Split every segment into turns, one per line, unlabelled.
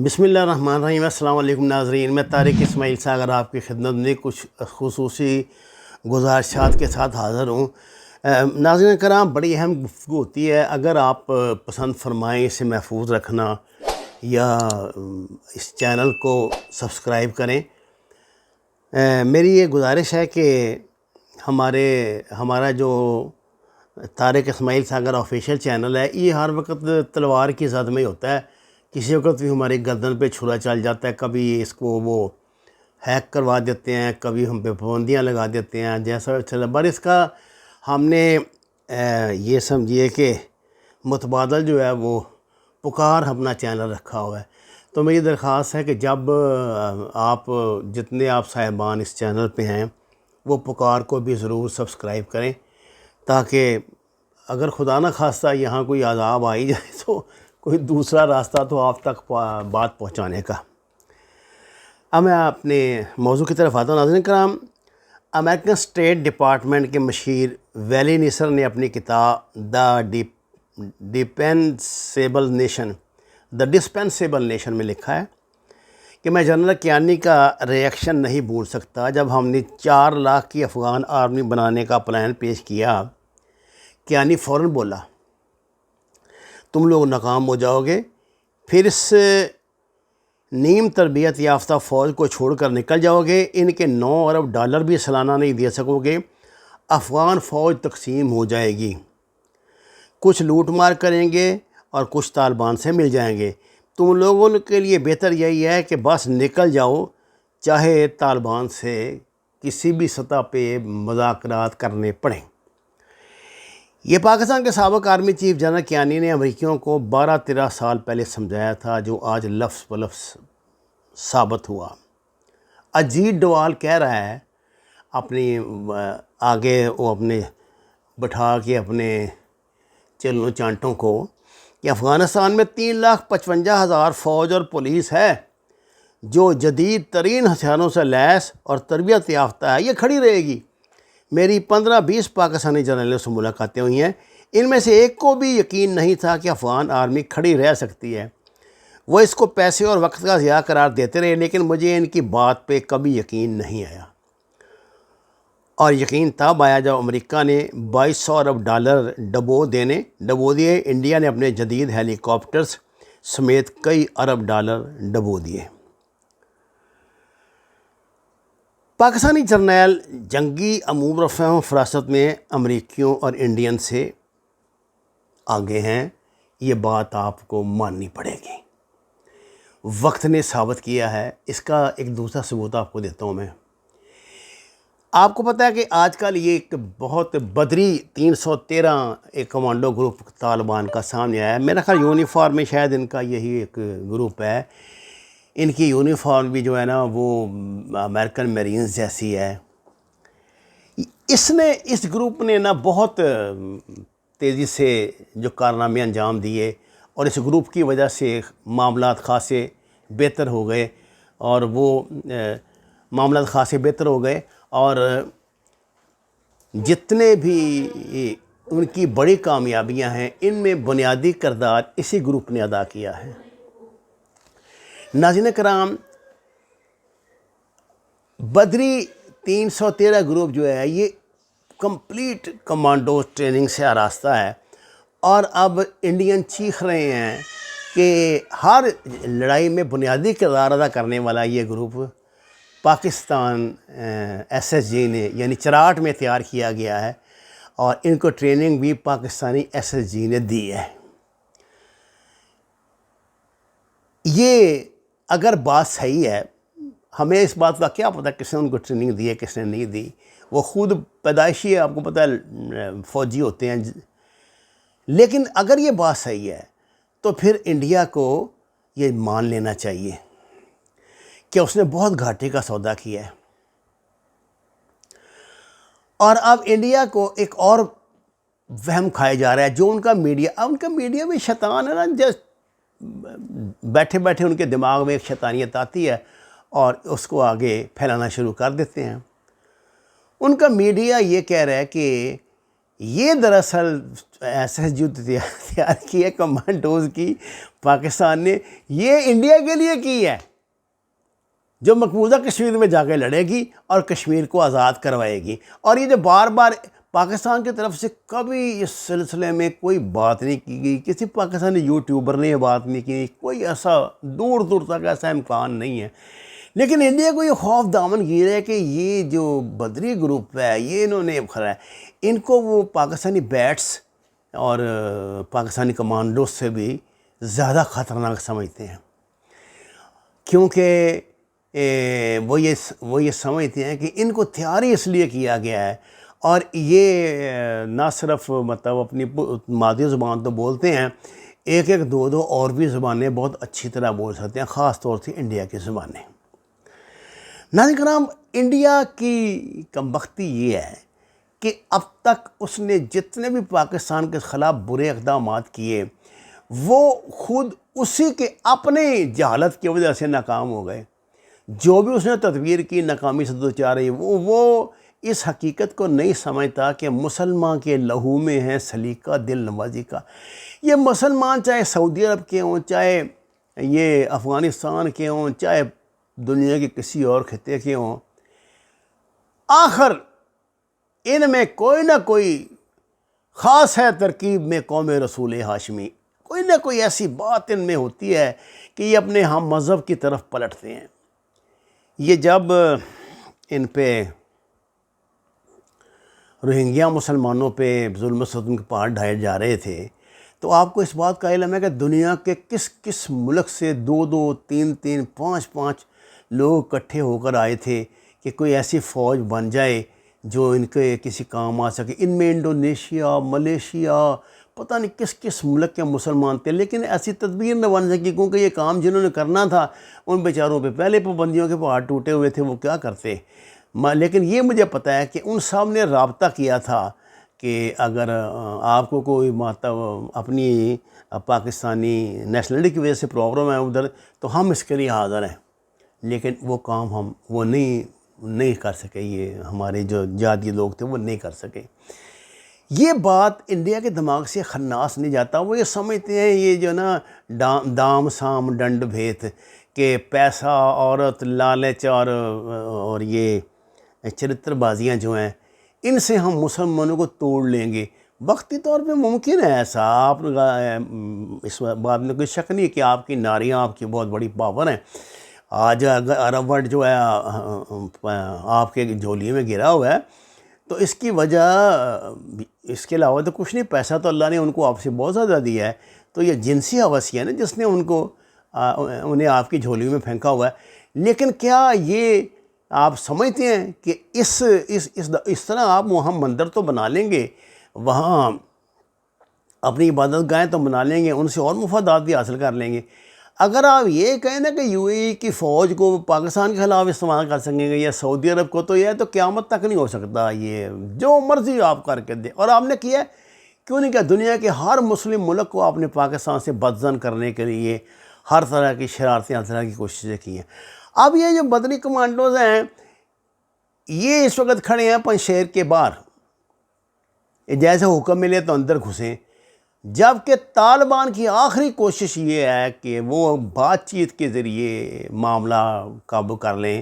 بسم اللہ الرحمن الرحیم۔ السلام علیکم ناظرین، میں طارق اسماعیل ساگر آپ کی خدمت میں کچھ خصوصی گزارشات کے ساتھ حاضر ہوں۔ ناظرین کرام، بڑی اہم گفتگو ہوتی ہے، اگر آپ پسند فرمائیں اسے محفوظ رکھنا یا اس چینل کو سبسکرائب کریں۔ میری یہ گزارش ہے کہ ہمارا جو طارق اسماعیل ساگر آفیشیل چینل ہے، یہ ہر وقت تلوار کی زد میں ہوتا ہے۔ کسی وقت بھی ہماری گردن پہ چھرا چل جاتا ہے، کبھی اس کو وہ ہیک کروا دیتے ہیں، کبھی ہم پہ پابندیاں لگا دیتے ہیں، جیسا چلا بر اس کا ہم نے یہ سمجھیے کہ متبادل جو ہے وہ پکار اپنا چینل رکھا ہوا ہے۔ تو میری درخواست ہے کہ جب جتنے آپ صاحبان اس چینل پہ ہیں وہ پکار کو بھی ضرور سبسکرائب کریں، تاکہ اگر خدا نہ خواستہ یہاں کوئی عذاب آئی جائے تو کوئی دوسرا راستہ تو آپ تک بات پہنچانے کا۔ اب میں اپنے موضوع کی طرف آتا ہوں۔ ناظرین کرام، امریکن اسٹیٹ ڈپارٹمنٹ کے مشیر ویلی نیسر نے اپنی کتاب دا ڈسپینسیبل نیشن میں لکھا ہے کہ میں جنرل کیانی کا ریئیکشن نہیں بھول سکتا جب ہم نے 4 لاکھ کی افغان آرمی بنانے کا پلان پیش کیا۔ کیانی فوراً بولا، تم لوگ ناکام ہو جاؤ گے، پھر اس نیم تربیت یافتہ فوج کو چھوڑ کر نکل جاؤ گے، ان کے 9 ارب ڈالر بھی سالانہ نہیں دے سکو گے، افغان فوج تقسیم ہو جائے گی، کچھ لوٹ مار کریں گے اور کچھ طالبان سے مل جائیں گے، تم لوگوں کے لیے بہتر یہی ہے کہ بس نکل جاؤ، چاہے طالبان سے کسی بھی سطح پہ مذاکرات کرنے پڑیں۔ یہ پاکستان کے سابق آرمی چیف جنرل کیانی نے امریکیوں کو 12-13 سال پہلے سمجھایا تھا، جو آج لفظ بلفظ ثابت ہوا۔ اجیت ڈوال کہہ رہا ہے اپنی آگے وہ اپنے بٹھا کے اپنے چلوں چانٹوں کو کہ افغانستان میں 3,55,000 فوج اور پولیس ہے جو جدید ترین ہتھیاروں سے لیس اور تربیت یافتہ ہے، یہ کھڑی رہے گی۔ میری 15-20 پاکستانی جرنلوں سے ملاقاتیں ہوئی ہیں، ان میں سے ایک کو بھی یقین نہیں تھا کہ افغان آرمی کھڑی رہ سکتی ہے۔ وہ اس کو پیسے اور وقت کا ضیاع قرار دیتے رہے، لیکن مجھے ان کی بات پہ کبھی یقین نہیں آیا، اور یقین تب آیا جب امریکہ نے 2200 ارب ڈالر ڈبو دیے۔ انڈیا نے اپنے جدید ہیلی کاپٹرز سمیت کئی ارب ڈالر ڈبو دیے۔ پاکستانی جرنیل جنگی امور و فہم و فراست میں امریکیوں اور انڈین سے آگے ہیں، یہ بات آپ کو ماننی پڑے گی، وقت نے ثابت کیا ہے۔ اس کا ایک دوسرا ثبوت آپ کو دیتا ہوں میں۔ آپ کو پتہ ہے کہ آج کل یہ ایک بہت بدری 313 ایک کمانڈو گروپ طالبان کا سامنے آیا ہے۔ میرا خیال یونیفارم میں شاید ان کا یہی ایک گروپ ہے، ان کی یونیفارم بھی جو ہے نا وہ امریکن میرینز جیسی ہے۔ اس گروپ نے نا بہت تیزی سے جو کارنامے انجام دیے، اور اس گروپ کی وجہ سے معاملات خاصے بہتر ہو گئے، اور جتنے بھی ان کی بڑی کامیابیاں ہیں ان میں بنیادی کردار اسی گروپ نے ادا کیا ہے۔ ناظرین کرام، بدری 313 گروپ جو ہے یہ کمپلیٹ کمانڈو ٹریننگ سے آراستہ ہے، اور اب انڈین چیخ رہے ہیں کہ ہر لڑائی میں بنیادی کردار ادا کرنے والا یہ گروپ پاکستان SSG نے یعنی چراٹ میں تیار کیا گیا ہے، اور ان کو ٹریننگ بھی پاکستانی SSG نے دی ہے۔ یہ اگر بات صحیح ہے، ہمیں اس بات کا کیا پتہ کس نے ان کو ٹریننگ دی ہے کس نے نہیں دی، وہ خود پیدائشی آپ کو پتہ ہے فوجی ہوتے ہیں، لیکن اگر یہ بات صحیح ہے تو پھر انڈیا کو یہ مان لینا چاہیے کہ اس نے بہت گھاٹے کا سودا کیا ہے۔ اور اب انڈیا کو ایک اور وہم کھایا جا رہا ہے، جو ان کا میڈیا بھی شیطان ہے نا، بیٹھے بیٹھے ان کے دماغ میں ایک شیطانیت آتی ہے اور اس کو آگے پھیلانا شروع کر دیتے ہیں۔ ان کا میڈیا یہ کہہ رہا ہے کہ یہ دراصل ایسے جو تیار کی ہے کمانڈوز کی پاکستان نے، یہ انڈیا کے لیے کی ہے، جو مقبوضہ کشمیر میں جا کے لڑے گی اور کشمیر کو آزاد کروائے گی۔ اور یہ جو بار بار پاکستان کی طرف سے کبھی اس سلسلے میں کوئی بات نہیں کی گئی، کسی پاکستانی یوٹیوبر نے یہ بات نہیں کی، کوئی ایسا دور دور تک ایسا امکان نہیں ہے، لیکن انڈیا کو یہ خوف دامن گیر ہے کہ یہ جو بدری گروپ ہے، یہ انہوں نے کھڑا ہے، ان کو وہ پاکستانی بیٹس اور پاکستانی کمانڈوز سے بھی زیادہ خطرناک سمجھتے ہیں، کیونکہ وہ یہ سمجھتے ہیں کہ ان کو تیار ہی اس لیے کیا گیا ہے، اور یہ نہ صرف مطلب اپنی مادری زبان تو بولتے ہیں، ایک ایک دو دو اور بھی زبانیں بہت اچھی طرح بول سکتے ہیں، خاص طور سے انڈیا کی زبانیں۔ ناظرین کرام، انڈیا کی کمبختی یہ ہے کہ اب تک اس نے جتنے بھی پاکستان کے خلاف برے اقدامات کیے وہ خود اسی کے اپنے جہالت کی وجہ سے ناکام ہو گئے۔ جو بھی اس نے تدبیر کی ناکامی سے دوچار رہی، وہ اس حقیقت کو نہیں سمجھتا کہ مسلمان کے لہو میں ہے سلیقہ دل نوازی کا۔ یہ مسلمان چاہے سعودی عرب کے ہوں، چاہے یہ افغانستان کے ہوں، چاہے دنیا کے کسی اور خطے کے ہوں، آخر ان میں کوئی نہ کوئی خاص ہے ترکیب میں قوم رسول ہاشمی، کوئی نہ کوئی ایسی بات ان میں ہوتی ہے کہ یہ اپنے ہم مذہب کی طرف پلٹتے ہیں۔ یہ جب ان پہ روہنگیا مسلمانوں پہ ظلم و ستم کے پہاڑ ڈھائے جا رہے تھے، تو آپ کو اس بات کا علم ہے کہ دنیا کے کس کس ملک سے 2 3 5 لوگ اکٹھے ہو کر آئے تھے کہ کوئی ایسی فوج بن جائے جو ان کے کسی کام آ سکے۔ ان میں انڈونیشیا، ملیشیا، پتہ نہیں کس کس ملک کے مسلمان تھے، لیکن ایسی تدبیر نہ بن سکی، کیونکہ یہ کام جنہوں نے کرنا تھا ان بیچاروں پہ پہلے پابندیوں کے پہاڑ ٹوٹے ہوئے تھے، وہ کیا کرتے۔ لیکن یہ مجھے پتہ ہے کہ ان سب نے رابطہ کیا تھا کہ اگر آپ کو کوئی مطلب اپنی پاکستانی نیشنلٹی کی وجہ سے پرابلم ہے ادھر، تو ہم اس کے لیے حاضر ہیں، لیکن وہ کام ہم نہیں کر سکے، یہ ہمارے جو جہادی لوگ تھے وہ نہیں کر سکے۔ یہ بات انڈیا کے دماغ سے خناس نہیں جاتا، وہ یہ سمجھتے ہیں یہ جو نا دام سام ڈنڈ بھیت کہ پیسہ، عورت، لالچ اور یہ چرتر بازیاں جو ہیں ان سے ہم مسلمانوں کو توڑ لیں گے۔ وقتی طور پہ ممکن ہے ایسا، آپ اس بات میں کوئی شک نہیں کہ آپ کی ناریاں آپ کی بہت بڑی پاور ہیں۔ آج اگر عرب ورلڈ جو ہے آپ کے جھولی میں گرا ہوا ہے تو اس کی وجہ اس کے علاوہ تو کچھ نہیں، پیسہ تو اللہ نے ان کو آپ سے بہت زیادہ دیا ہے، تو یہ جنسی ہوسی ہے نا جس نے انہیں آپ کی جھولی میں پھینکا ہوا ہے۔ لیکن کیا یہ آپ سمجھتے ہیں کہ اس طرح آپ وہاں مندر تو بنا لیں گے، وہاں اپنی عبادت گاہیں تو بنا لیں گے، ان سے اور مفادات بھی حاصل کر لیں گے؟ اگر آپ یہ کہیں نا کہ یو اے ای کی فوج کو پاکستان کے خلاف استعمال کر سکیں گے یا سعودی عرب کو، تو یہ تو قیامت تک نہیں ہو سکتا، یہ جو مرضی آپ کر کے دیں۔ اور آپ نے کیا ہے، کیوں نہیں کیا؟ دنیا کے ہر مسلم ملک کو آپ نے پاکستان سے بدظن کرنے کے لیے ہر طرح کی شرارتیں، ہر طرح کی کوششیں کی ہیں۔ اب یہ جو بدری کمانڈوز ہیں یہ اس وقت کھڑے ہیں پنشیر کے باہر، جیسے حکم ملے تو اندر گھسیں، جبکہ طالبان کی آخری کوشش یہ ہے کہ وہ بات چیت کے ذریعے معاملہ قابو کر لیں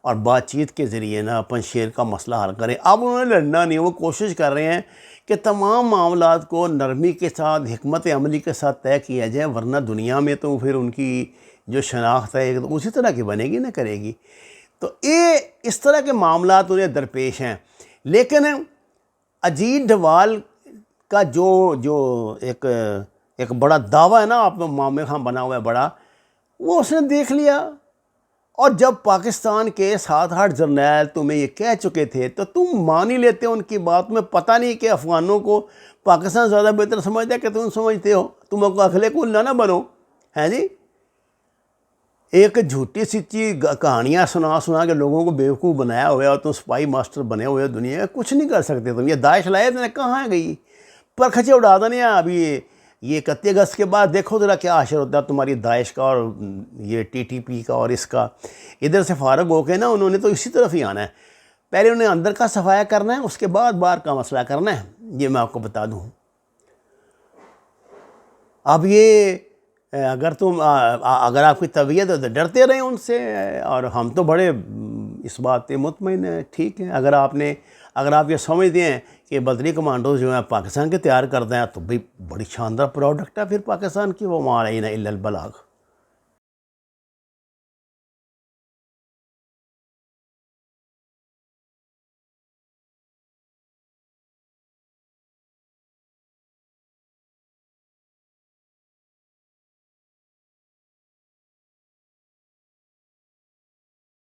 اور بات چیت کے ذریعے نا پنشیر کا مسئلہ حل کریں۔ اب انہوں نے لڑنا نہیں، وہ کوشش کر رہے ہیں کہ تمام معاملات کو نرمی کے ساتھ، حکمت عملی کے ساتھ طے کیا جائے، ورنہ دنیا میں تو پھر ان کی جو شناخت ہے تو اسی طرح کی بنے گی نہ کرے گی۔ تو یہ اس طرح کے معاملات انہیں درپیش ہیں۔ لیکن اجیت ڈوال کا جو ایک بڑا دعویٰ ہے نا، آپ میں مامے خان بنا ہوا ہے بڑا، وہ اس نے دیکھ لیا، اور جب پاکستان کے 7-8 جرنیل تمہیں یہ کہہ چکے تھے تو تم مان ہی لیتے ان کی بات میں۔ پتہ نہیں کہ افغانوں کو پاکستان زیادہ بہتر سمجھتا ہے کہ تم سمجھتے ہو، تم اخلے کو نہ بنو، ہے جی۔ ایک جھوٹی سچی کہانیاں سنا کے لوگوں کو بیوقوف بنایا ہوا ہے، اور تم سپاہی ماسٹر بنے ہوئے ہو دنیا کا، کچھ نہیں کر سکتے تم۔ یہ داعش لائے تھے، کہاں گئی؟ پرکھچے اڑا دینے۔ ابھی یہ 31 اگست کے بعد دیکھو ذرا کیا حشر ہوتا ہے تمہاری داعش کا اور یہ TTP کا اور اس کا۔ ادھر سے فارغ ہو کے نا انہوں نے تو اسی طرف ہی آنا ہے، پہلے انہیں اندر کا صفایا کرنا ہے، اس کے بعد باہر کا مسئلہ کرنا ہے۔ یہ میں آپ کو بتا دوں. اب یہ اگر آپ کی طبیعت ہے تو ڈرتے رہیں ان سے، اور ہم تو بڑے اس بات پہ مطمئن ہیں. ٹھیک ہے، اگر آپ یہ سمجھتے ہیں کہ بدری کمانڈوز جو ہیں پاکستان کے تیار کرتے ہیں تو بھئی بڑی شاندار پروڈکٹ ہے پھر پاکستان کی. وہ ما علینا الا البلاغ.